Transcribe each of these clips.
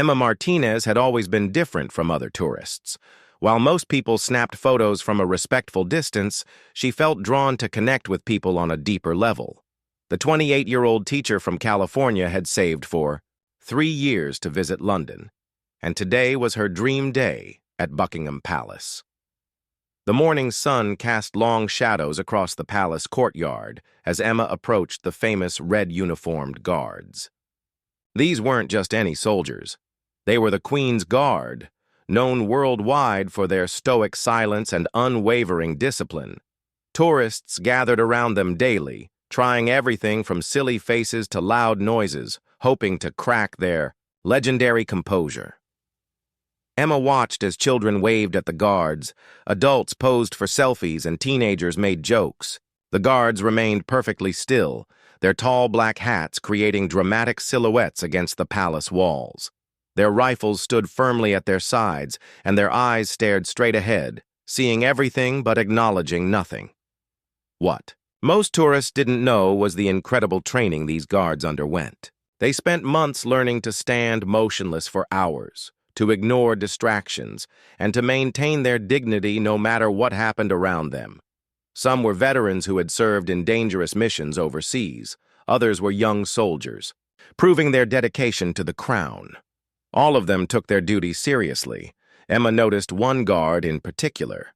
Emma Martinez had always been different from other tourists. While most people snapped photos from a respectful distance, she felt drawn to connect with people on a deeper level. The 28-year-old teacher from California had saved for 3 years to visit London, and today was her dream day at Buckingham Palace. The morning sun cast long shadows across the palace courtyard as Emma approached the famous red-uniformed guards. These weren't just any soldiers. They were the Queen's Guard, known worldwide for their stoic silence and unwavering discipline. Tourists gathered around them daily, trying everything from silly faces to loud noises, hoping to crack their legendary composure. Emma watched as children waved at the guards, adults posed for selfies, and teenagers made jokes. The guards remained perfectly still, their tall black hats creating dramatic silhouettes against the palace walls. Their rifles stood firmly at their sides, and their eyes stared straight ahead, seeing everything but acknowledging nothing. What most tourists didn't know was the incredible training these guards underwent. They spent months learning to stand motionless for hours, to ignore distractions, and to maintain their dignity no matter what happened around them. Some were veterans who had served in dangerous missions overseas. Others were young soldiers, proving their dedication to the crown. All of them took their duty seriously. Emma noticed one guard in particular.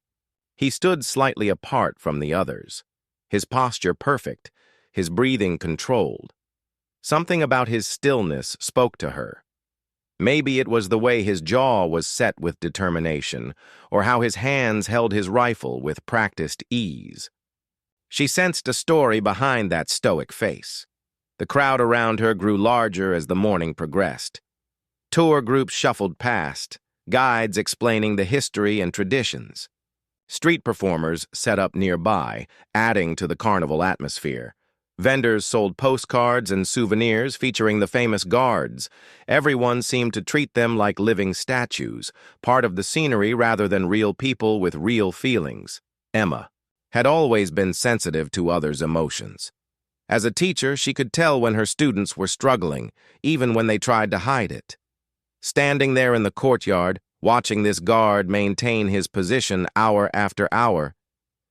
He stood slightly apart from the others, his posture perfect, his breathing controlled. Something about his stillness spoke to her. Maybe it was the way his jaw was set with determination, or how his hands held his rifle with practiced ease. She sensed a story behind that stoic face. The crowd around her grew larger as the morning progressed. Tour groups shuffled past, guides explaining the history and traditions. Street performers set up nearby, adding to the carnival atmosphere. Vendors sold postcards and souvenirs featuring the famous guards. Everyone seemed to treat them like living statues, part of the scenery rather than real people with real feelings. Emma had always been sensitive to others' emotions. As a teacher, she could tell when her students were struggling, even when they tried to hide it. Standing there in the courtyard, watching this guard maintain his position hour after hour,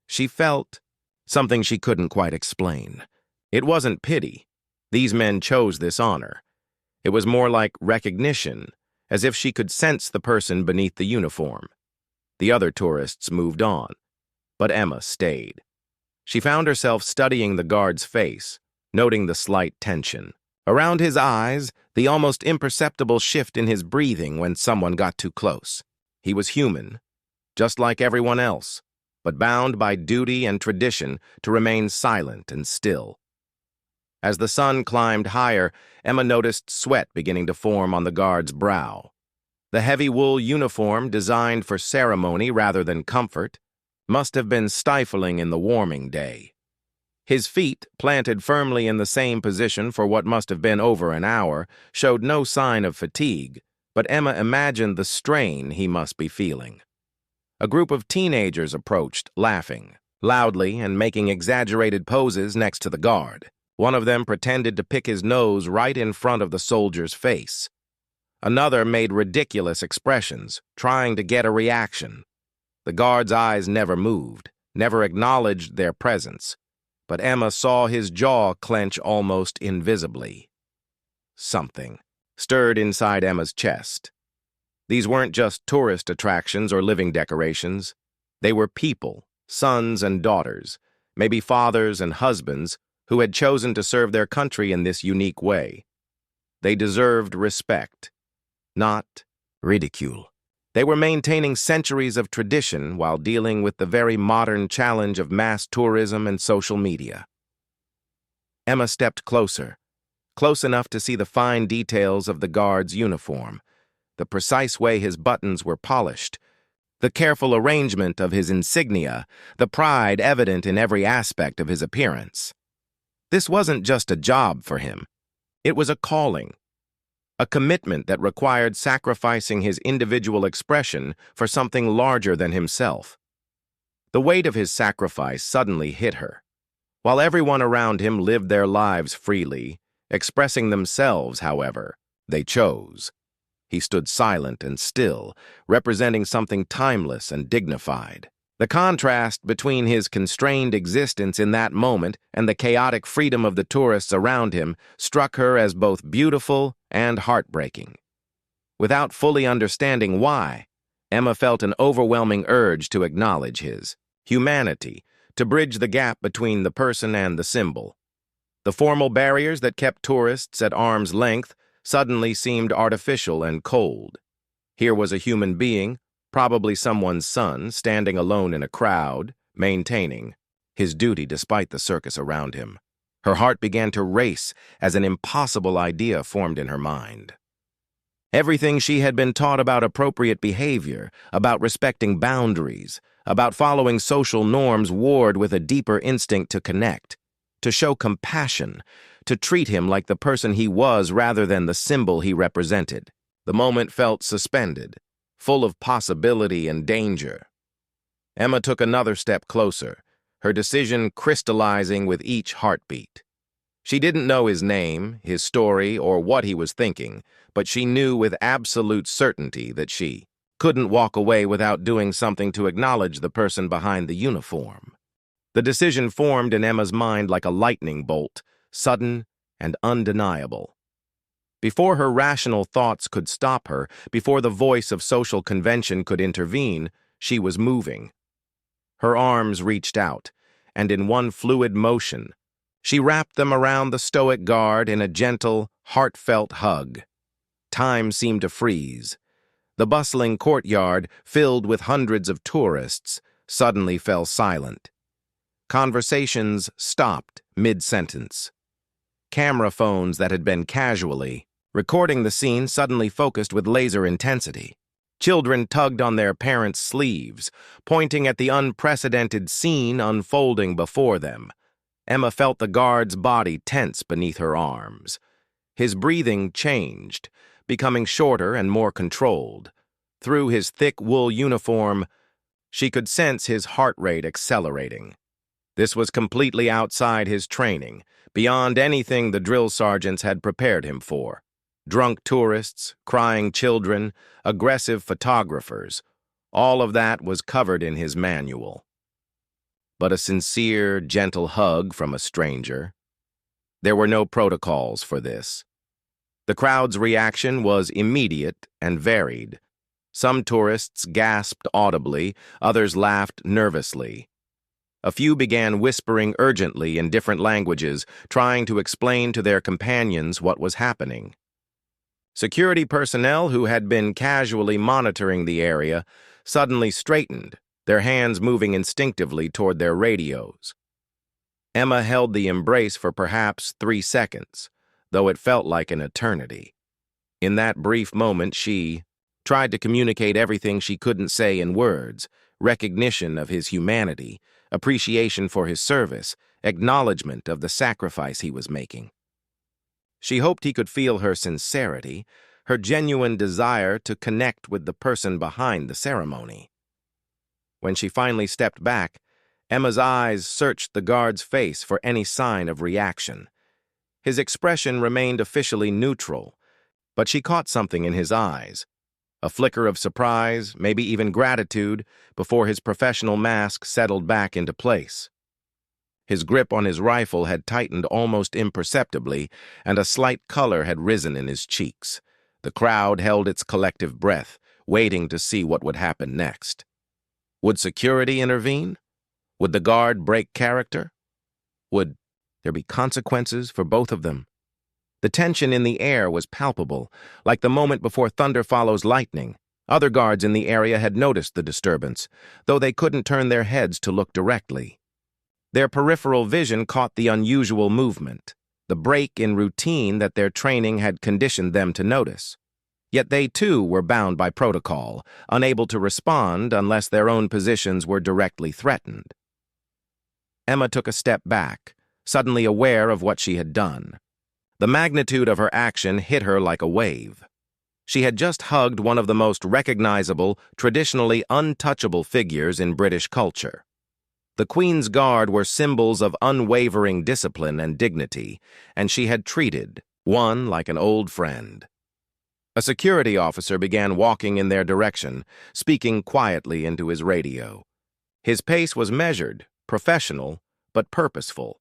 she felt something she couldn't quite explain. It wasn't pity. These men chose this honor. It was more like recognition, as if she could sense the person beneath the uniform. The other tourists moved on, but Emma stayed. She found herself studying the guard's face, noting the slight tension. Around his eyes, the almost imperceptible shift in his breathing when someone got too close. He was human, just like everyone else, but bound by duty and tradition to remain silent and still. As the sun climbed higher, Emma noticed sweat beginning to form on the guard's brow. The heavy wool uniform, designed for ceremony rather than comfort, must have been stifling in the warming day. His feet, planted firmly in the same position for what must have been over an hour, showed no sign of fatigue, but Emma imagined the strain he must be feeling. A group of teenagers approached, laughing loudly and making exaggerated poses next to the guard. One of them pretended to pick his nose right in front of the soldier's face. Another made ridiculous expressions, trying to get a reaction. The guard's eyes never moved, never acknowledged their presence, but Emma saw his jaw clench almost invisibly. Something stirred inside Emma's chest. These weren't just tourist attractions or living decorations. They were people, sons and daughters, maybe fathers and husbands, who had chosen to serve their country in this unique way. They deserved respect, not ridicule. They were maintaining centuries of tradition while dealing with the very modern challenge of mass tourism and social media. Emma stepped closer, close enough to see the fine details of the guard's uniform, the precise way his buttons were polished, the careful arrangement of his insignia, the pride evident in every aspect of his appearance. This wasn't just a job for him. It was a calling, a commitment that required sacrificing his individual expression for something larger than himself. The weight of his sacrifice suddenly hit her. While everyone around him lived their lives freely, expressing themselves, however, they chose. He stood silent and still, representing something timeless and dignified. The contrast between his constrained existence in that moment and the chaotic freedom of the tourists around him struck her as both beautiful and heartbreaking. Without fully understanding why, Emma felt an overwhelming urge to acknowledge his humanity, to bridge the gap between the person and the symbol. The formal barriers that kept tourists at arm's length suddenly seemed artificial and cold. Here was a human being, probably someone's son, standing alone in a crowd, maintaining his duty despite the circus around him. Her heart began to race as an impossible idea formed in her mind. Everything she had been taught about appropriate behavior, about respecting boundaries, about following social norms warred with a deeper instinct to connect, to show compassion, to treat him like the person he was rather than the symbol he represented. The moment felt suspended, full of possibility and danger. Emma took another step closer, her decision crystallizing with each heartbeat. She didn't know his name, his story, or what he was thinking, but she knew with absolute certainty that she couldn't walk away without doing something to acknowledge the person behind the uniform. The decision formed in Emma's mind like a lightning bolt, sudden and undeniable. Before her rational thoughts could stop her, before the voice of social convention could intervene, she was moving. Her arms reached out, and in one fluid motion, she wrapped them around the stoic guard in a gentle, heartfelt hug. Time seemed to freeze. The bustling courtyard, filled with hundreds of tourists, suddenly fell silent. Conversations stopped mid-sentence. Camera phones that had been casually recording the scene suddenly focused with laser intensity. Children tugged on their parents' sleeves, pointing at the unprecedented scene unfolding before them. Emma felt the guard's body tense beneath her arms. His breathing changed, becoming shorter and more controlled. Through his thick wool uniform, she could sense his heart rate accelerating. This was completely outside his training, beyond anything the drill sergeants had prepared him for. Drunk tourists, crying children, aggressive photographers, all of that was covered in his manual. But a sincere, gentle hug from a stranger. There were no protocols for this. The crowd's reaction was immediate and varied. Some tourists gasped audibly, others laughed nervously. A few began whispering urgently in different languages, trying to explain to their companions what was happening. Security personnel who had been casually monitoring the area suddenly straightened, their hands moving instinctively toward their radios. Emma held the embrace for perhaps 3 seconds, though it felt like an eternity. In that brief moment, she tried to communicate everything she couldn't say in words: recognition of his humanity, appreciation for his service, acknowledgement of the sacrifice he was making. She hoped he could feel her sincerity, her genuine desire to connect with the person behind the ceremony. When she finally stepped back, Emma's eyes searched the guard's face for any sign of reaction. His expression remained officially neutral, but she caught something in his eyes. A flicker of surprise, maybe even gratitude, before his professional mask settled back into place. His grip on his rifle had tightened almost imperceptibly, and a slight color had risen in his cheeks. The crowd held its collective breath, waiting to see what would happen next. Would security intervene? Would the guard break character? Would there be consequences for both of them? The tension in the air was palpable, like the moment before thunder follows lightning. Other guards in the area had noticed the disturbance, though they couldn't turn their heads to look directly. Their peripheral vision caught the unusual movement, the break in routine that their training had conditioned them to notice. Yet they too were bound by protocol, unable to respond unless their own positions were directly threatened. Emma took a step back, suddenly aware of what she had done. The magnitude of her action hit her like a wave. She had just hugged one of the most recognizable, traditionally untouchable figures in British culture. The Queen's Guard were symbols of unwavering discipline and dignity, and she had treated one like an old friend. A security officer began walking in their direction, speaking quietly into his radio. His pace was measured, professional, but purposeful.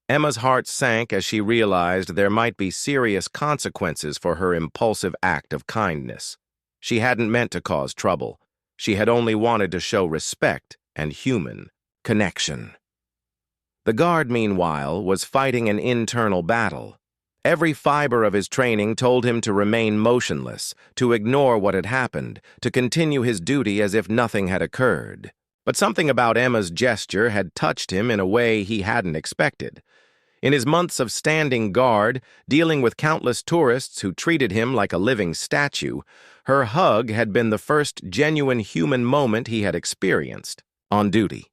Emma's heart sank as she realized there might be serious consequences for her impulsive act of kindness. She hadn't meant to cause trouble. She had only wanted to show respect and human connection. The guard, meanwhile, was fighting an internal battle. Every fiber of his training told him to remain motionless, to ignore what had happened, to continue his duty as if nothing had occurred. But something about Emma's gesture had touched him in a way he hadn't expected. In his months of standing guard, dealing with countless tourists who treated him like a living statue, her hug had been the first genuine human moment he had experienced on duty.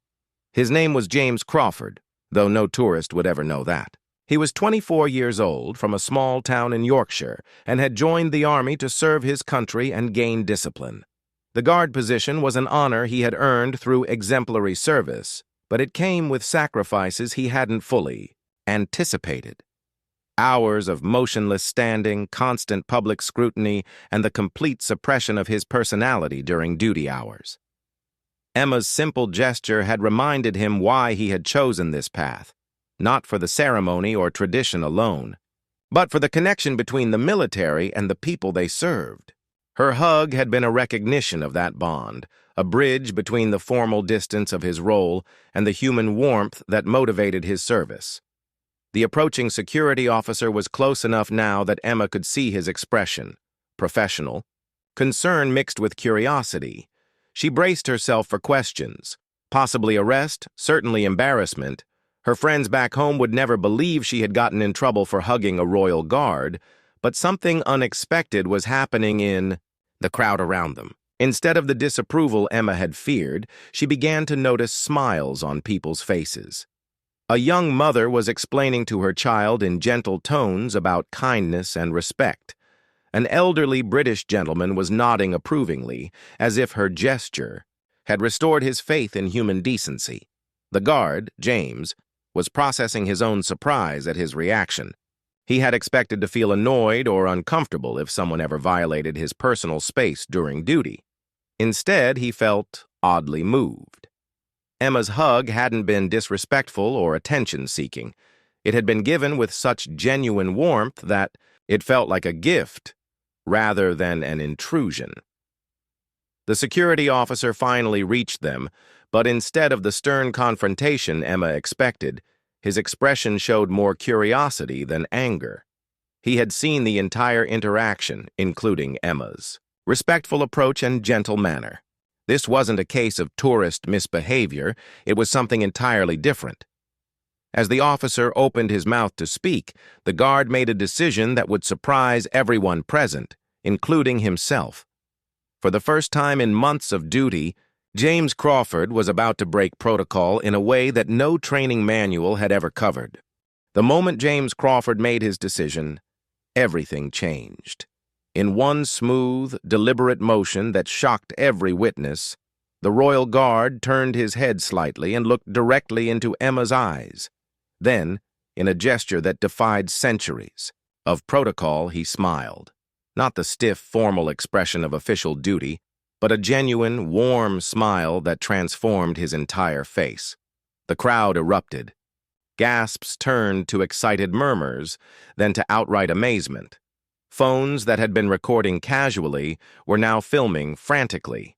His name was James Crawford, though no tourist would ever know that. He was 24 years old, from a small town in Yorkshire, and had joined the army to serve his country and gain discipline. The guard position was an honor he had earned through exemplary service, but it came with sacrifices he hadn't fully anticipated. Hours of motionless standing, constant public scrutiny, and the complete suppression of his personality during duty hours. Emma's simple gesture had reminded him why he had chosen this path, not for the ceremony or tradition alone, but for the connection between the military and the people they served. Her hug had been a recognition of that bond, a bridge between the formal distance of his role and the human warmth that motivated his service. The approaching security officer was close enough now that Emma could see his expression, professional, concern mixed with curiosity. She braced herself for questions, possibly arrest, certainly embarrassment. Her friends back home would never believe she had gotten in trouble for hugging a royal guard, but something unexpected was happening in the crowd around them. Instead of the disapproval Emma had feared, she began to notice smiles on people's faces. A young mother was explaining to her child in gentle tones about kindness and respect. An elderly British gentleman was nodding approvingly, as if her gesture had restored his faith in human decency. The guard, James, was processing his own surprise at his reaction. He had expected to feel annoyed or uncomfortable if someone ever violated his personal space during duty. Instead, he felt oddly moved. Emma's hug hadn't been disrespectful or attention-seeking. It had been given with such genuine warmth that it felt like a gift rather than an intrusion. The security officer finally reached them, but instead of the stern confrontation Emma expected, his expression showed more curiosity than anger. He had seen the entire interaction, including Emma's respectful approach and gentle manner. This wasn't a case of tourist misbehavior, it was something entirely different. As the officer opened his mouth to speak, the guard made a decision that would surprise everyone present, including himself. For the first time in months of duty, James Crawford was about to break protocol in a way that no training manual had ever covered. The moment James Crawford made his decision, everything changed. In one smooth, deliberate motion that shocked every witness, the royal guard turned his head slightly and looked directly into Emma's eyes. Then, in a gesture that defied centuries of protocol, he smiled. Not the stiff, formal expression of official duty, but a genuine, warm smile that transformed his entire face. The crowd erupted. Gasps turned to excited murmurs, then to outright amazement. Phones that had been recording casually were now filming frantically.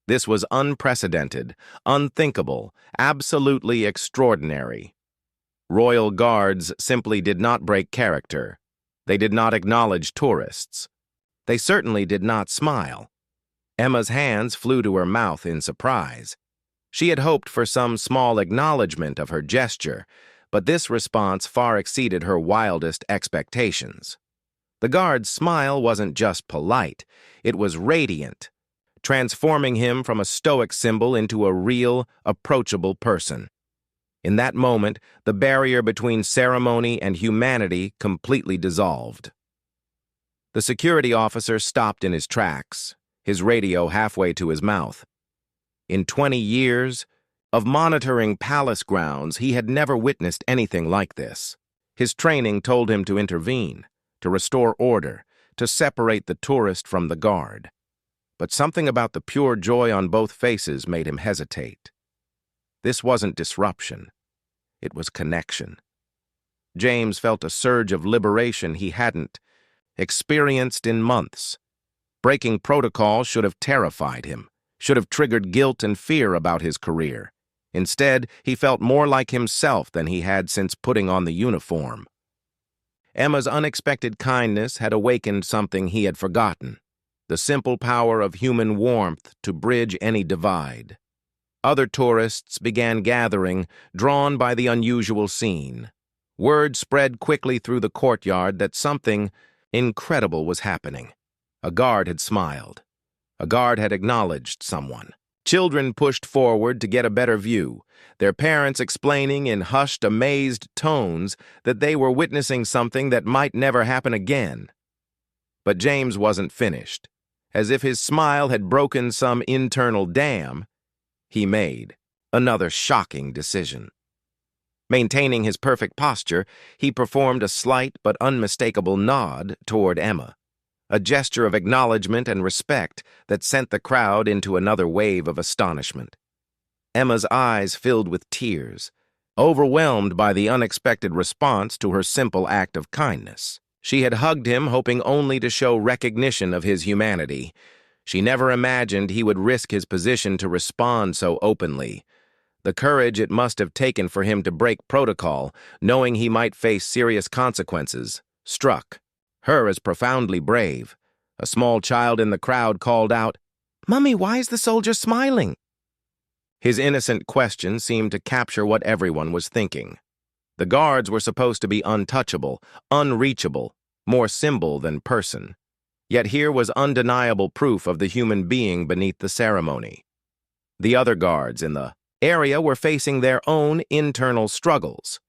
This was unprecedented, unthinkable, absolutely extraordinary. Royal guards simply did not break character. They did not acknowledge tourists. They certainly did not smile. Emma's hands flew to her mouth in surprise. She had hoped for some small acknowledgement of her gesture, but this response far exceeded her wildest expectations. The guard's smile wasn't just polite, it was radiant, transforming him from a stoic symbol into a real, approachable person. In that moment, the barrier between ceremony and humanity completely dissolved. The security officer stopped in his tracks, his radio halfway to his mouth. In 20 years of monitoring palace grounds, he had never witnessed anything like this. His training told him to intervene, to restore order, to separate the tourist from the guard. But something about the pure joy on both faces made him hesitate. This wasn't disruption. It was connection. James felt a surge of liberation he hadn't experienced in months. Breaking protocol should have terrified him, should have triggered guilt and fear about his career. Instead, he felt more like himself than he had since putting on the uniform. Emma's unexpected kindness had awakened something he had forgotten, the simple power of human warmth to bridge any divide. Other tourists began gathering, drawn by the unusual scene. Word spread quickly through the courtyard that something incredible was happening. A guard had smiled. A guard had acknowledged someone. Children pushed forward to get a better view, their parents explaining in hushed, amazed tones that they were witnessing something that might never happen again. But James wasn't finished. As if his smile had broken some internal dam, he made another shocking decision. Maintaining his perfect posture, he performed a slight but unmistakable nod toward Emma, a gesture of acknowledgement and respect that sent the crowd into another wave of astonishment. Emma's eyes filled with tears, overwhelmed by the unexpected response to her simple act of kindness. She had hugged him, hoping only to show recognition of his humanity. She never imagined he would risk his position to respond so openly. The courage it must have taken for him to break protocol, knowing he might face serious consequences, struck her as profoundly brave. A small child in the crowd called out, "Mummy, why is the soldier smiling?" His innocent question seemed to capture what everyone was thinking. The guards were supposed to be untouchable, unreachable, more symbol than person. Yet here was undeniable proof of the human being beneath the ceremony. The other guards in the area were facing their own internal struggles.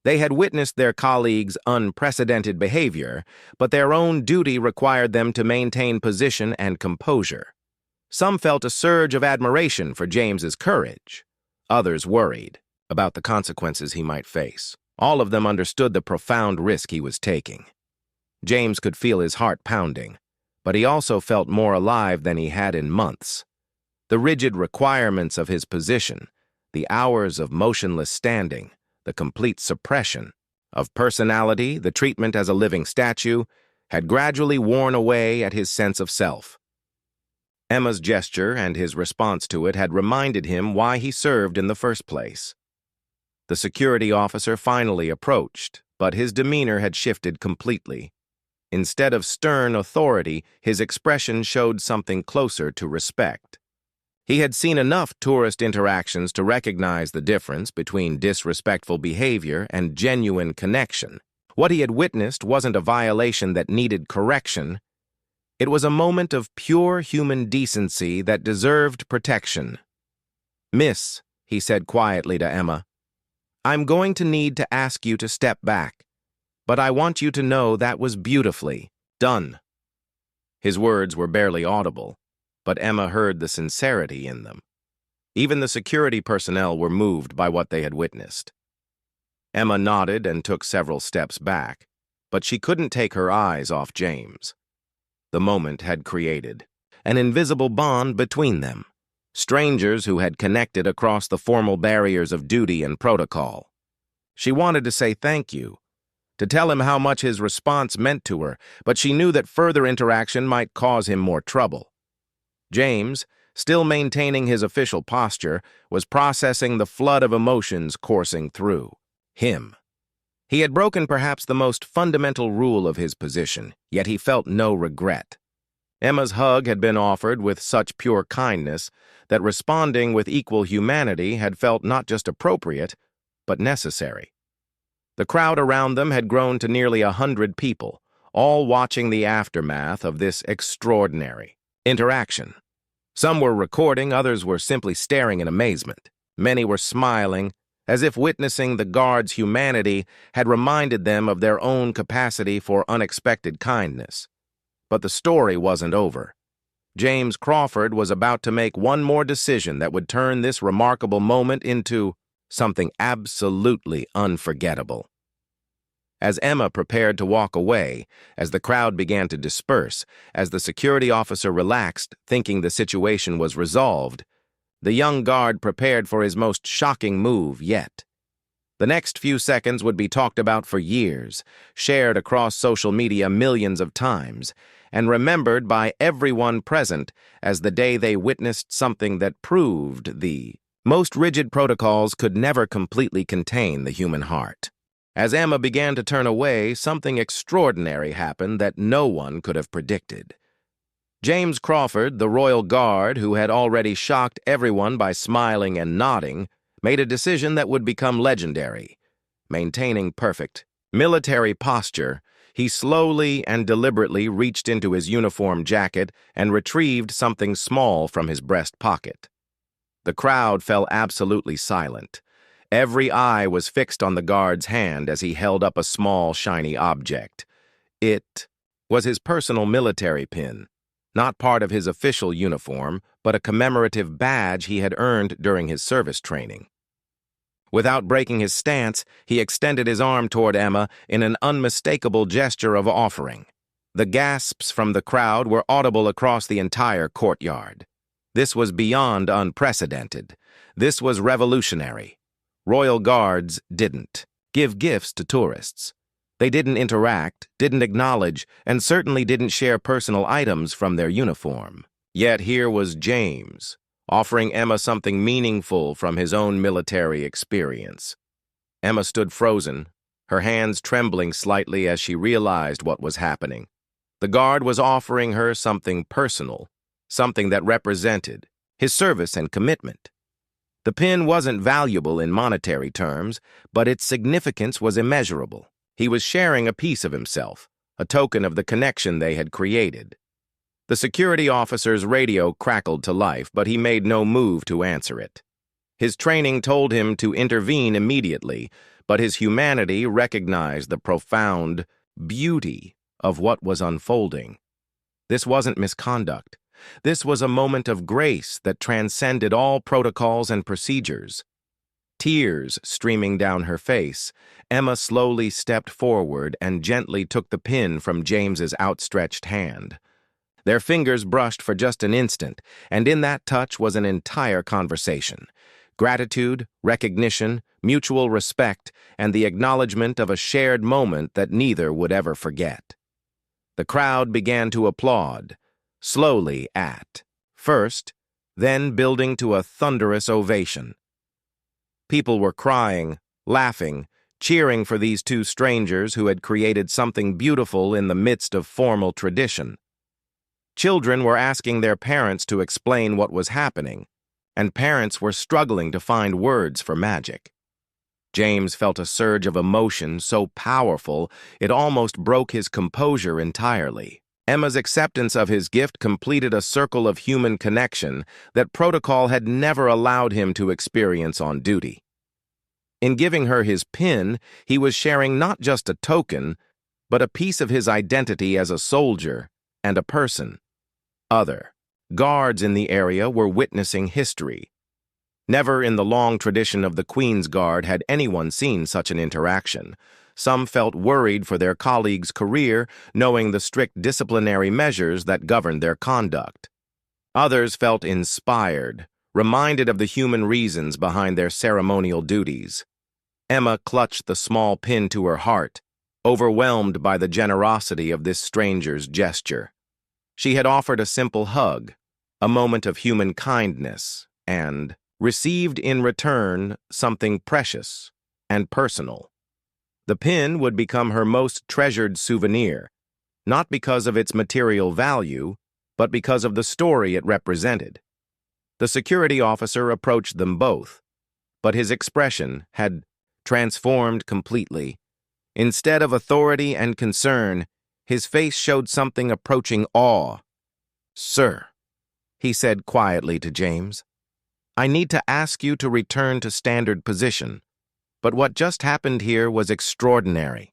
They had witnessed their colleagues' unprecedented behavior, but their own duty required them to maintain position and composure. Some felt a surge of admiration for James's courage. Others worried about the consequences he might face. All of them understood the profound risk he was taking. James could feel his heart pounding, but he also felt more alive than he had in months. The rigid requirements of his position, the hours of motionless standing, the complete suppression of personality, the treatment as a living statue, had gradually worn away at his sense of self. Emma's gesture and his response to it had reminded him why he served in the first place. The security officer finally approached, but his demeanor had shifted completely. Instead of stern authority, his expression showed something closer to respect. He had seen enough tourist interactions to recognize the difference between disrespectful behavior and genuine connection. What he had witnessed wasn't a violation that needed correction. It was a moment of pure human decency that deserved protection. "Miss," he said quietly to Emma, "I'm going to need to ask you to step back, but I want you to know that was beautifully done." His words were barely audible, but Emma heard the sincerity in them. Even the security personnel were moved by what they had witnessed. Emma nodded and took several steps back, but she couldn't take her eyes off James. The moment had created an invisible bond between them, strangers who had connected across the formal barriers of duty and protocol. She wanted to say thank you, to tell him how much his response meant to her, but she knew that further interaction might cause him more trouble. James, still maintaining his official posture, was processing the flood of emotions coursing through him. He had broken perhaps the most fundamental rule of his position, yet he felt no regret. Emma's hug had been offered with such pure kindness that responding with equal humanity had felt not just appropriate, but necessary. The crowd around them had grown to nearly 100 people, all watching the aftermath of this extraordinary interaction. Some were recording, others were simply staring in amazement. Many were smiling, as if witnessing the guards' humanity had reminded them of their own capacity for unexpected kindness. But the story wasn't over. James Crawford was about to make one more decision that would turn this remarkable moment into something absolutely unforgettable. As Emma prepared to walk away, as the crowd began to disperse, as the security officer relaxed, thinking the situation was resolved, the young guard prepared for his most shocking move yet. The next few seconds would be talked about for years, shared across social media millions of times, and remembered by everyone present as the day they witnessed something that proved the most rigid protocols could never completely contain the human heart. As Emma began to turn away, something extraordinary happened that no one could have predicted. James Crawford, the royal guard who had already shocked everyone by smiling and nodding, made a decision that would become legendary. Maintaining perfect military posture, he slowly and deliberately reached into his uniform jacket and retrieved something small from his breast pocket. The crowd fell absolutely silent. Every eye was fixed on the guard's hand as he held up a small, shiny object. It was his personal military pin, not part of his official uniform, but a commemorative badge he had earned during his service training. Without breaking his stance, he extended his arm toward Emma in an unmistakable gesture of offering. The gasps from the crowd were audible across the entire courtyard. This was beyond unprecedented. This was revolutionary. Royal guards didn't give gifts to tourists. They didn't interact, didn't acknowledge, and certainly didn't share personal items from their uniform. Yet here was James, offering Emma something meaningful from his own military experience. Emma stood frozen, her hands trembling slightly as she realized what was happening. The guard was offering her something personal, something that represented his service and commitment. The pin wasn't valuable in monetary terms, but its significance was immeasurable. He was sharing a piece of himself, a token of the connection they had created. The security officer's radio crackled to life, but he made no move to answer it. His training told him to intervene immediately, but his humanity recognized the profound beauty of what was unfolding. This wasn't misconduct. This was a moment of grace that transcended all protocols and procedures. Tears streaming down her face, Emma slowly stepped forward and gently took the pin from James's outstretched hand. Their fingers brushed for just an instant, and in that touch was an entire conversation. Gratitude, recognition, mutual respect, and the acknowledgement of a shared moment that neither would ever forget. The crowd began to applaud, slowly at first, then building to a thunderous ovation. People were crying, laughing, cheering for these two strangers who had created something beautiful in the midst of formal tradition. Children were asking their parents to explain what was happening, and parents were struggling to find words for magic. James felt a surge of emotion so powerful it almost broke his composure entirely. Emma's acceptance of his gift completed a circle of human connection that protocol had never allowed him to experience on duty. In giving her his pin, he was sharing not just a token, but a piece of his identity as a soldier and a person. Other guards in the area were witnessing history. Never in the long tradition of the Queen's Guard had anyone seen such an interaction. Some felt worried for their colleagues' career, knowing the strict disciplinary measures that governed their conduct. Others felt inspired, reminded of the human reasons behind their ceremonial duties. Emma clutched the small pin to her heart, overwhelmed by the generosity of this stranger's gesture. She had offered a simple hug, a moment of human kindness, and received in return something precious and personal. The pin would become her most treasured souvenir, not because of its material value, but because of the story it represented. The security officer approached them both, but his expression had transformed completely. Instead of authority and concern, his face showed something approaching awe. "Sir," he said quietly to James, "I need to ask you to return to standard position. But what just happened here was extraordinary."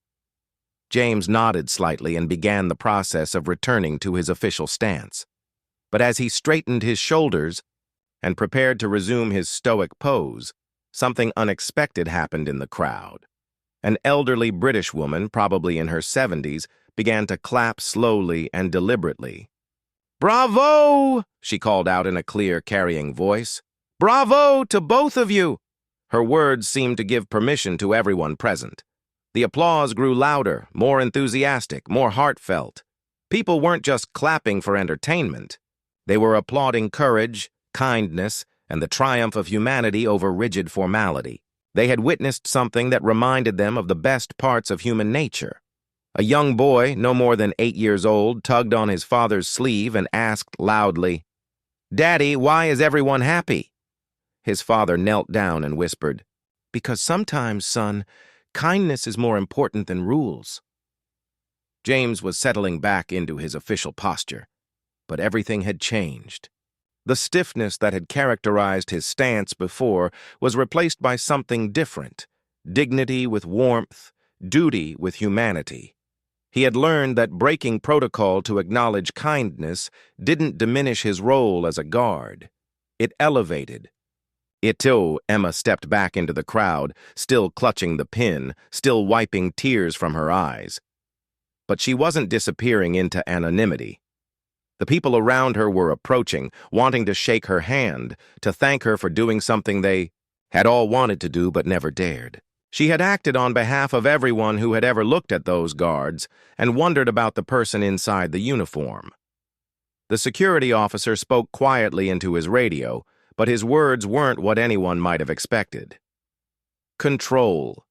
James nodded slightly and began the process of returning to his official stance. But as he straightened his shoulders and prepared to resume his stoic pose, something unexpected happened in the crowd. An elderly British woman, probably in her 70s, began to clap slowly and deliberately. "Bravo!" she called out in a clear, carrying voice. "Bravo to both of you!" Her words seemed to give permission to everyone present. The applause grew louder, more enthusiastic, more heartfelt. People weren't just clapping for entertainment. They were applauding courage, kindness, and the triumph of humanity over rigid formality. They had witnessed something that reminded them of the best parts of human nature. A young boy, no more than 8 years old, tugged on his father's sleeve and asked loudly, "Daddy, why is everyone happy?" His father knelt down and whispered, "Because sometimes, son, kindness is more important than rules." James was settling back into his official posture, but everything had changed. The stiffness that had characterized his stance before was replaced by something different: dignity with warmth, duty with humanity. He had learned that breaking protocol to acknowledge kindness didn't diminish his role as a guard. It elevated. Emma stepped back into the crowd, still clutching the pin, still wiping tears from her eyes. But she wasn't disappearing into anonymity. The people around her were approaching, wanting to shake her hand, to thank her for doing something they had all wanted to do but never dared. She had acted on behalf of everyone who had ever looked at those guards and wondered about the person inside the uniform. The security officer spoke quietly into his radio, but his words weren't what anyone might have expected. "Control.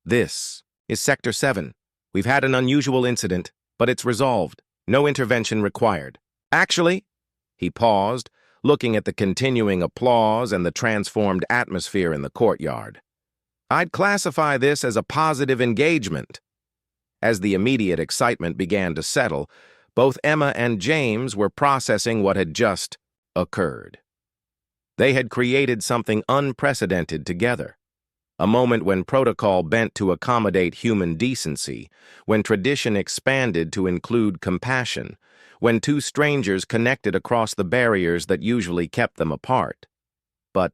This is Sector 7. We've had an unusual incident, but it's resolved. No intervention required. Actually," he paused, looking at the continuing applause and the transformed atmosphere in the courtyard, "I'd classify this as a positive engagement." As the immediate excitement began to settle, both Emma and James were processing what had just occurred. They had created something unprecedented together. A moment when protocol bent to accommodate human decency, when tradition expanded to include compassion, when two strangers connected across the barriers that usually kept them apart. But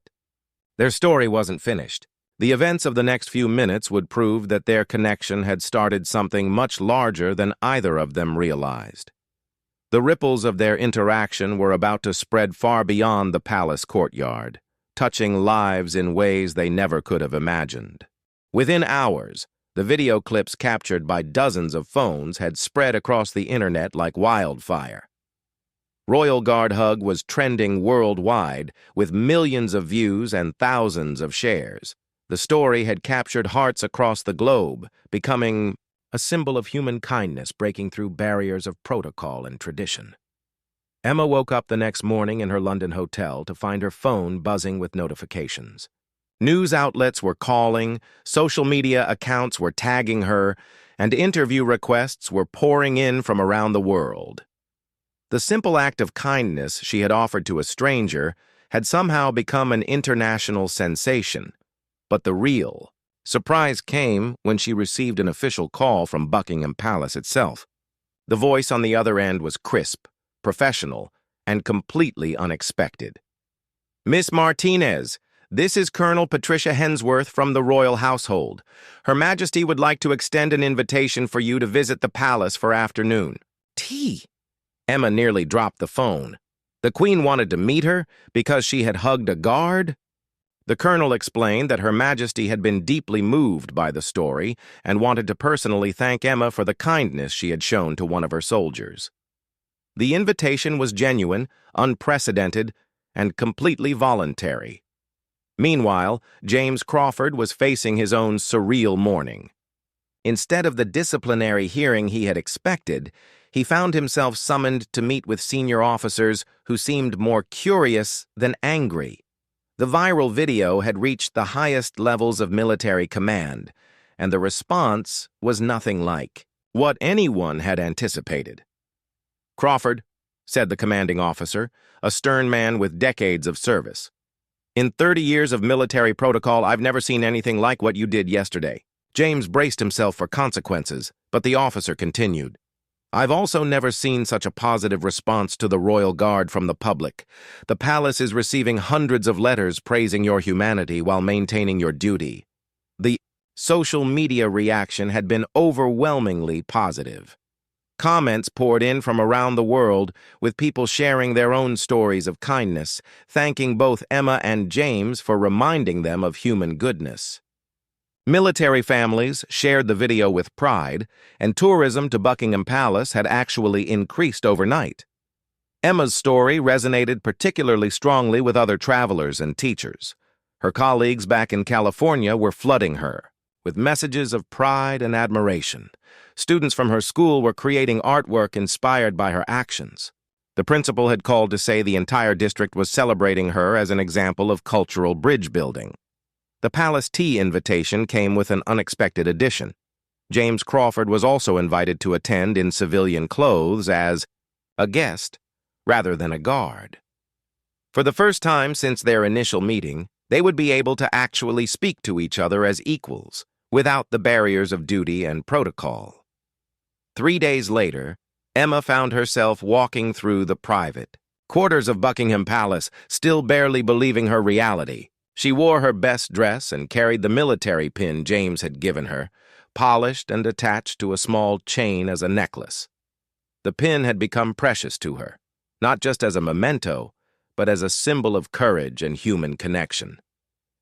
their story wasn't finished. The events of the next few minutes would prove that their connection had started something much larger than either of them realized. The ripples of their interaction were about to spread far beyond the palace courtyard, touching lives in ways they never could have imagined. Within hours, the video clips captured by dozens of phones had spread across the internet like wildfire. Royal Guard Hug was trending worldwide, with millions of views and thousands of shares. The story had captured hearts across the globe, becoming a symbol of human kindness breaking through barriers of protocol and tradition. Emma woke up the next morning in her London hotel to find her phone buzzing with notifications. News outlets were calling, social media accounts were tagging her, and interview requests were pouring in from around the world. The simple act of kindness she had offered to a stranger had somehow become an international sensation. But the real surprise came when she received an official call from Buckingham Palace itself. The voice on the other end was crisp, professional, and completely unexpected. "Miss Martinez, this is Colonel Patricia Hensworth from the royal household. Her Majesty would like to extend an invitation for you to visit the palace for afternoon tea." Emma nearly dropped the phone. The Queen wanted to meet her because she had hugged a guard? The colonel explained that Her Majesty had been deeply moved by the story and wanted to personally thank Emma for the kindness she had shown to one of her soldiers. The invitation was genuine, unprecedented, and completely voluntary. Meanwhile, James Crawford was facing his own surreal morning. Instead of the disciplinary hearing he had expected, he found himself summoned to meet with senior officers who seemed more curious than angry. The viral video had reached the highest levels of military command, and the response was nothing like what anyone had anticipated. "Crawford," said the commanding officer, a stern man with decades of service, "in 30 years of military protocol, I've never seen anything like what you did yesterday." James braced himself for consequences, but the officer continued. "I've also never seen such a positive response to the Royal Guard from the public. The palace is receiving hundreds of letters praising your humanity while maintaining your duty." The Social media reaction had been overwhelmingly positive. Comments poured in from around the world, with people sharing their own stories of kindness, thanking both Emma and James for reminding them of human goodness. Military families shared the video with pride, and tourism to Buckingham Palace had actually increased overnight. Emma's story resonated particularly strongly with other travelers and teachers. Her colleagues back in California were flooding her with messages of pride and admiration. Students from her school were creating artwork inspired by her actions. The principal had called to say the entire district was celebrating her as an example of cultural bridge building. The Palace tea invitation came with an unexpected addition. James Crawford was also invited to attend in civilian clothes as a guest rather than a guard. For the first time since their initial meeting, they would be able to actually speak to each other as equals, without the barriers of duty and protocol. 3 days later, Emma found herself walking through the private quarters of Buckingham Palace, still barely believing her reality. She wore her best dress and carried the military pin James had given her, polished and attached to a small chain as a necklace. The pin had become precious to her, not just as a memento, but as a symbol of courage and human connection.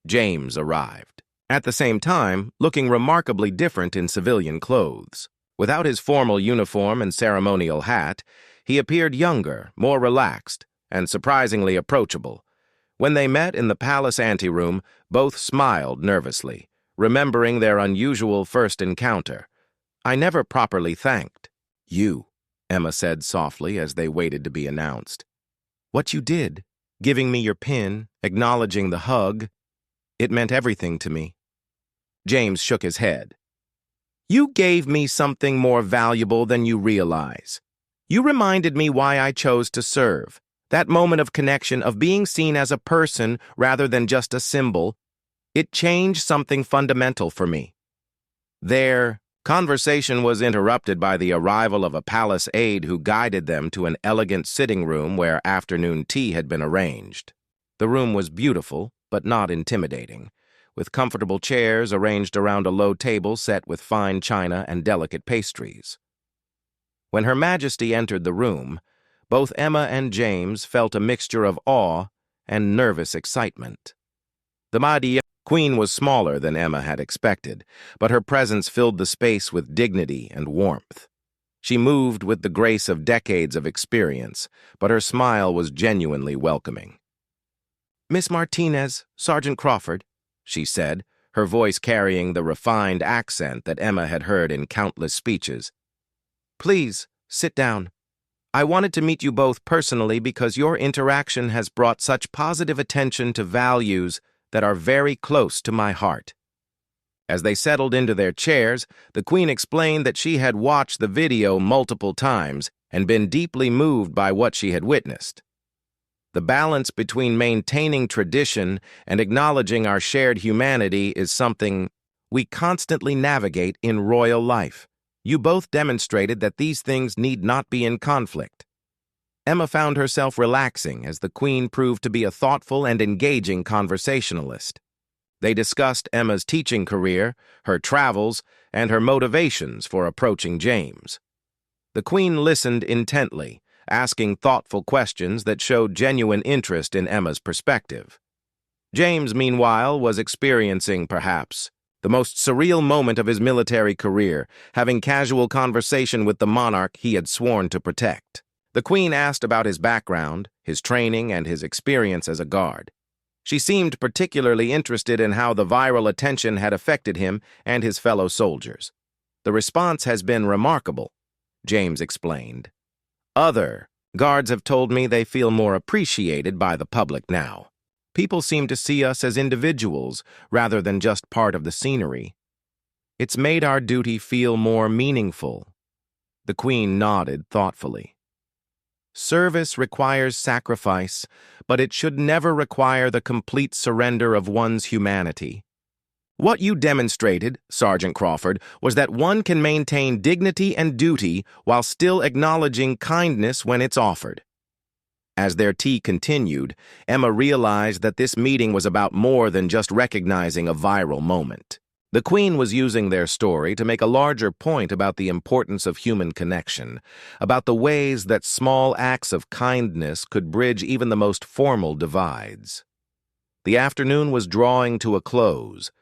James arrived, at the same time looking remarkably different in civilian clothes. Without his formal uniform and ceremonial hat, he appeared younger, more relaxed, and surprisingly approachable. When they met in the palace anteroom, both smiled nervously, remembering their unusual first encounter. "I never properly thanked you," Emma said softly as they waited to be announced. "What you did, giving me your pin, acknowledging the hug, it meant everything to me." James shook his head. "You gave me something more valuable than you realize. You reminded me why I chose to serve. That moment of connection, of being seen as a person rather than just a symbol, it changed something fundamental for me." Their conversation was interrupted by the arrival of a palace aide who guided them to an elegant sitting room where afternoon tea had been arranged. The room was beautiful, but not intimidating, with comfortable chairs arranged around a low table set with fine china and delicate pastries. When Her Majesty entered the room, both Emma and James felt a mixture of awe and nervous excitement. The Queen was smaller than Emma had expected, but her presence filled the space with dignity and warmth. She moved with the grace of decades of experience, but her smile was genuinely welcoming. "Miss Martinez, Sergeant Crawford," she said, her voice carrying the refined accent that Emma had heard in countless speeches. "Please, sit down. I wanted to meet you both personally because your interaction has brought such positive attention to values that are very close to my heart." As they settled into their chairs, the Queen explained that she had watched the video multiple times and been deeply moved by what she had witnessed. "The balance between maintaining tradition and acknowledging our shared humanity is something we constantly navigate in royal life. You both demonstrated that these things need not be in conflict." Emma found herself relaxing as the Queen proved to be a thoughtful and engaging conversationalist. They discussed Emma's teaching career, her travels, and her motivations for approaching James. The Queen listened intently, asking thoughtful questions that showed genuine interest in Emma's perspective. James, meanwhile, was experiencing, perhaps, the most surreal moment of his military career, having casual conversation with the monarch he had sworn to protect. The Queen asked about his background, his training, and his experience as a guard. She seemed particularly interested in how the viral attention had affected him and his fellow soldiers. "The response has been remarkable," James explained. "Other guards have told me they feel more appreciated by the public now. People seem to see us as individuals rather than just part of the scenery. It's made our duty feel more meaningful." The Queen nodded thoughtfully. "Service requires sacrifice, but it should never require the complete surrender of one's humanity. What you demonstrated, Sergeant Crawford, was that one can maintain dignity and duty while still acknowledging kindness when it's offered." As their tea continued, Emma realized that this meeting was about more than just recognizing a viral moment. The Queen was using their story to make a larger point about the importance of human connection, about the ways that small acts of kindness could bridge even the most formal divides. The afternoon was drawing to a close,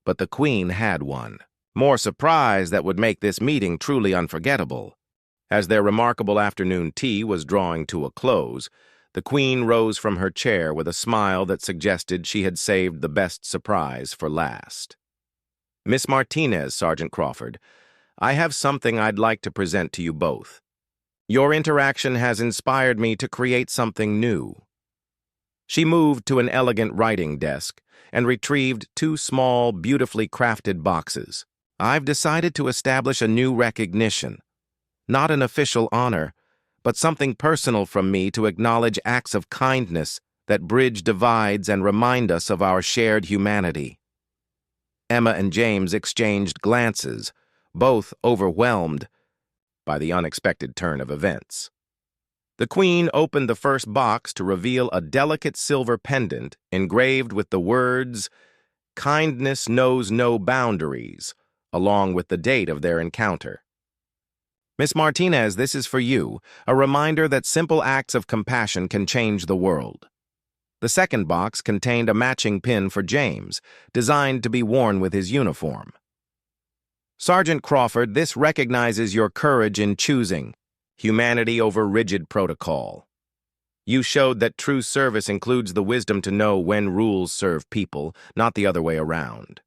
but the Queen had one. More surprise that would make this meeting truly unforgettable. As their remarkable afternoon tea was drawing to a close, the Queen rose from her chair with a smile that suggested she had saved the best surprise for last. "Miss Martinez, Sergeant Crawford, I have something I'd like to present to you both. Your interaction has inspired me to create something new." She moved to an elegant writing desk and retrieved two small, beautifully crafted boxes. "I've decided to establish a new recognition. Not an official honor, but something personal from me to acknowledge acts of kindness that bridge divides and remind us of our shared humanity." Emma and James exchanged glances, both overwhelmed by the unexpected turn of events. The Queen opened the first box to reveal a delicate silver pendant engraved with the words, "Kindness knows no boundaries," along with the date of their encounter. "Miss Martinez, this is for you, a reminder that simple acts of compassion can change the world." The second box contained a matching pin for James, designed to be worn with his uniform. "Sergeant Crawford, this recognizes your courage in choosing humanity over rigid protocol. You showed that true service includes the wisdom to know when rules serve people, not the other way around."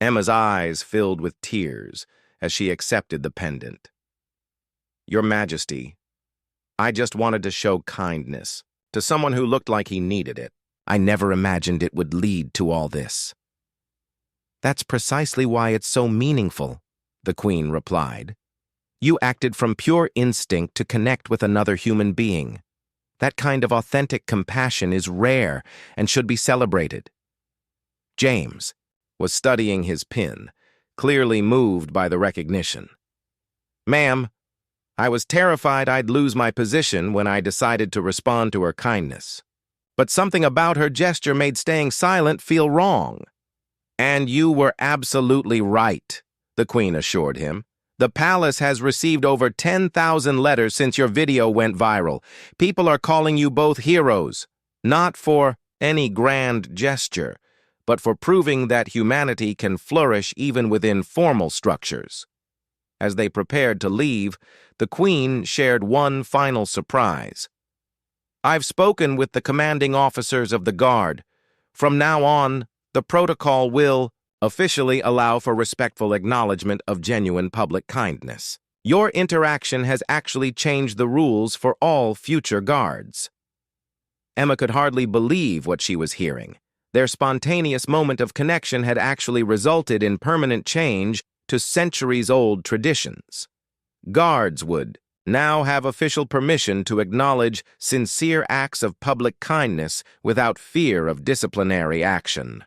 Emma's eyes filled with tears as she accepted the pendant. "Your Majesty, I just wanted to show kindness to someone who looked like he needed it. I never imagined it would lead to all this." "That's precisely why it's so meaningful," the Queen replied. "You acted from pure instinct to connect with another human being. That kind of authentic compassion is rare and should be celebrated." James was studying his pin, clearly moved by the recognition. "Ma'am, I was terrified I'd lose my position when I decided to respond to her kindness. But something about her gesture made staying silent feel wrong." "And you were absolutely right," the Queen assured him. "The palace has received over 10,000 letters since your video went viral. People are calling you both heroes, not for any grand gesture, but for proving that humanity can flourish even within formal structures." As they prepared to leave, the Queen shared one final surprise. "I've spoken with the commanding officers of the Guard. From now on, the protocol will officially allow for respectful acknowledgement of genuine public kindness. Your interaction has actually changed the rules for all future guards." Emma could hardly believe what she was hearing. Their spontaneous moment of connection had actually resulted in permanent change to centuries-old traditions. Guards would now have official permission to acknowledge sincere acts of public kindness without fear of disciplinary action.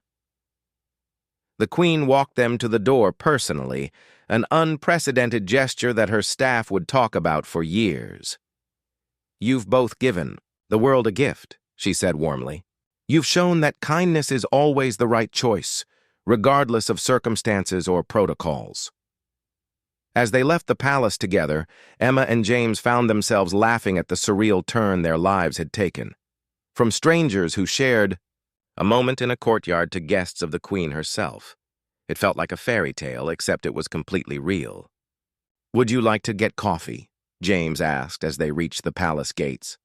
The Queen walked them to the door personally, an unprecedented gesture that her staff would talk about for years. "You've both given the world a gift," she said warmly. "You've shown that kindness is always the right choice, regardless of circumstances or protocols." As they left the palace together, Emma and James found themselves laughing at the surreal turn their lives had taken. From strangers who shared a moment in a courtyard to guests of the Queen herself. It felt like a fairy tale, except it was completely real. "Would you like to get coffee?" James asked as they reached the palace gates.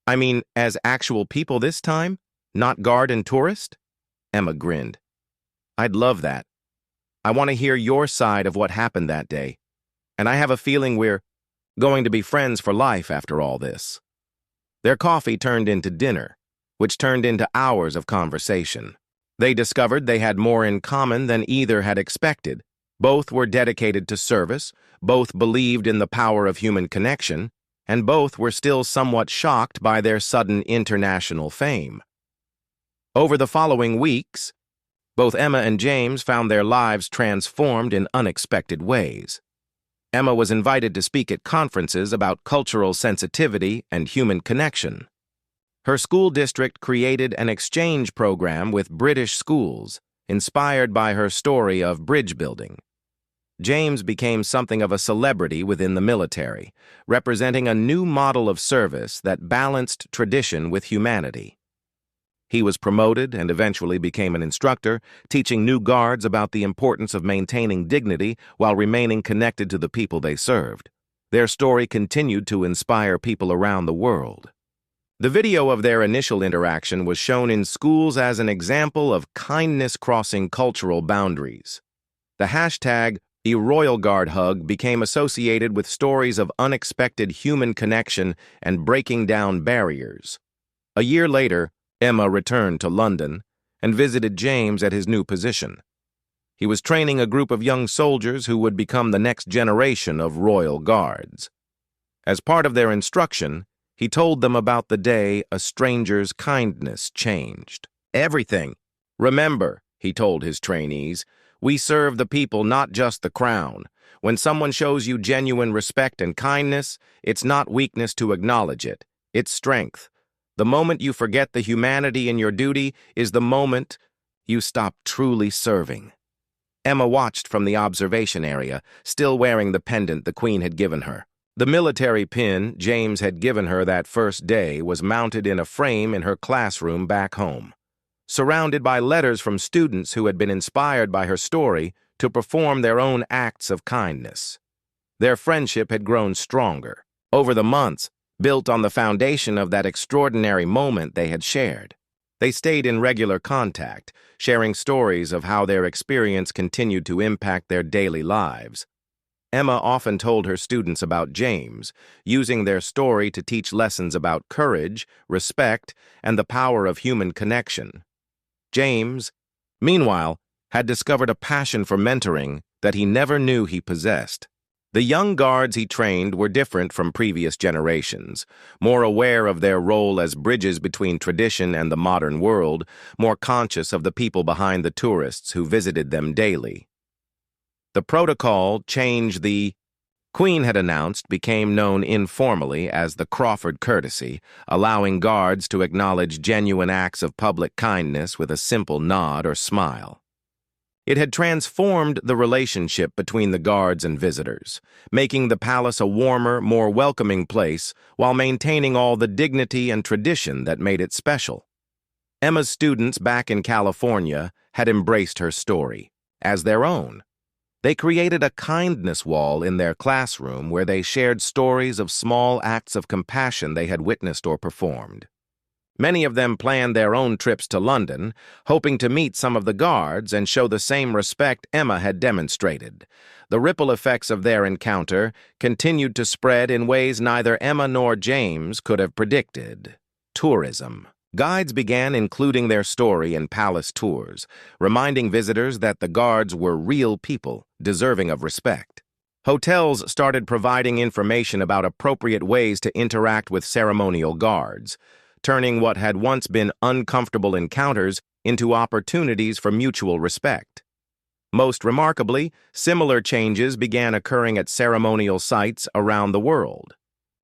"I mean, as actual people this time? Not guard and tourist?" Emma grinned. "I'd love that. I want to hear your side of what happened that day. And I have a feeling we're going to be friends for life after all this." Their coffee turned into dinner, which turned into hours of conversation. They discovered they had more in common than either had expected. Both were dedicated to service, both believed in the power of human connection, and both were still somewhat shocked by their sudden international fame. Over the following weeks, both Emma and James found their lives transformed in unexpected ways. Emma was invited to speak at conferences about cultural sensitivity and human connection. Her school district created an exchange program with British schools, inspired by her story of bridge building. James became something of a celebrity within the military, representing a new model of service that balanced tradition with humanity. He was promoted and eventually became an instructor, teaching new guards about the importance of maintaining dignity while remaining connected to the people they served. Their story continued to inspire people around the world. The video of their initial interaction was shown in schools as an example of kindness crossing cultural boundaries. The hashtag A Royal Guard Hug became associated with stories of unexpected human connection and breaking down barriers. A year later, Emma returned to London and visited James at his new position. He was training a group of young soldiers who would become the next generation of Royal Guards. As part of their instruction, he told them about the day a stranger's kindness changed everything. Remember, he told his trainees, we serve the people, not just the crown. When someone shows you genuine respect and kindness, it's not weakness to acknowledge it. It's strength. The moment you forget the humanity in your duty is the moment you stop truly serving. Emma watched from the observation area, still wearing the pendant the Queen had given her. The military pin James had given her that first day was mounted in a frame in her classroom back home, surrounded by letters from students who had been inspired by her story to perform their own acts of kindness. Their friendship had grown stronger over the months, built on the foundation of that extraordinary moment they had shared. They stayed in regular contact, sharing stories of how their experience continued to impact their daily lives. Emma often told her students about James, using their story to teach lessons about courage, respect, and the power of human connection. James, meanwhile, had discovered a passion for mentoring that he never knew he possessed. The young guards he trained were different from previous generations, more aware of their role as bridges between tradition and the modern world, more conscious of the people behind the tourists who visited them daily. The protocol change the Queen had announced became known informally as the Crawford courtesy, allowing guards to acknowledge genuine acts of public kindness with a simple nod or smile. It had transformed the relationship between the guards and visitors, making the palace a warmer, more welcoming place while maintaining all the dignity and tradition that made it special. Emma's students back in California had embraced her story as their own. They created a kindness wall in their classroom where they shared stories of small acts of compassion they had witnessed or performed. Many of them planned their own trips to London, hoping to meet some of the guards and show the same respect Emma had demonstrated. The ripple effects of their encounter continued to spread in ways neither Emma nor James could have predicted. Tourism. Guides began including their story in palace tours, reminding visitors that the guards were real people, deserving of respect. Hotels started providing information about appropriate ways to interact with ceremonial guards, turning what had once been uncomfortable encounters into opportunities for mutual respect. Most remarkably, similar changes began occurring at ceremonial sites around the world.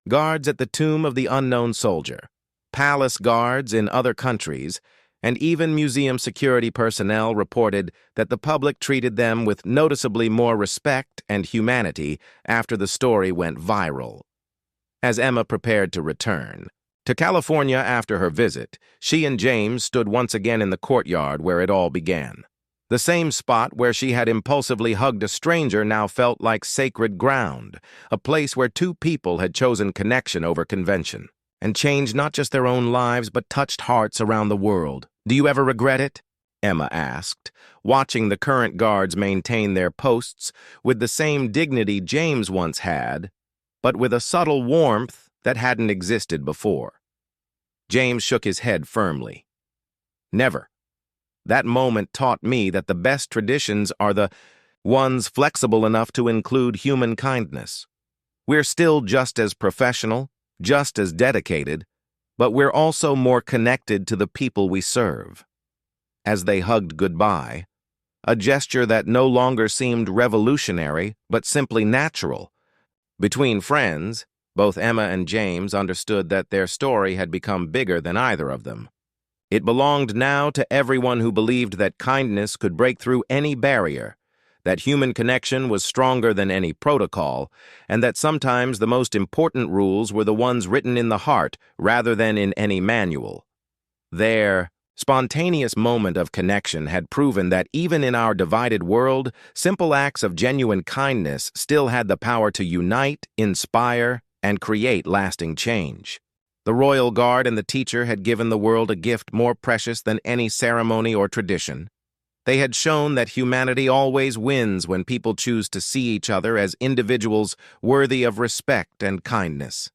Guards at the tomb of the unknown soldier, palace guards in other countries, and even museum security personnel reported that the public treated them with noticeably more respect and humanity after the story went viral. As Emma prepared to return to California after her visit, she and James stood once again in the courtyard where it all began. The same spot where she had impulsively hugged a stranger now felt like sacred ground, a place where two people had chosen connection over convention, and changed not just their own lives but touched hearts around the world. "Do you ever regret it?" Emma asked, watching the current guards maintain their posts with the same dignity James once had, but with a subtle warmth that hadn't existed before. James shook his head firmly. "Never. That moment taught me that the best traditions are the ones flexible enough to include human kindness. We're still just as professional, just as dedicated, but we're also more connected to the people we serve." As they hugged goodbye, a gesture that no longer seemed revolutionary, but simply natural. Between friends, both Emma and James understood that their story had become bigger than either of them. It belonged now to everyone who believed that kindness could break through any barrier, that human connection was stronger than any protocol, and that sometimes the most important rules were the ones written in the heart rather than in any manual. Their spontaneous moment of connection had proven that even in our divided world, simple acts of genuine kindness still had the power to unite, inspire, and create lasting change. The royal guard and the teacher had given the world a gift more precious than any ceremony or tradition. They had shown that humanity always wins when people choose to see each other as individuals worthy of respect and kindness.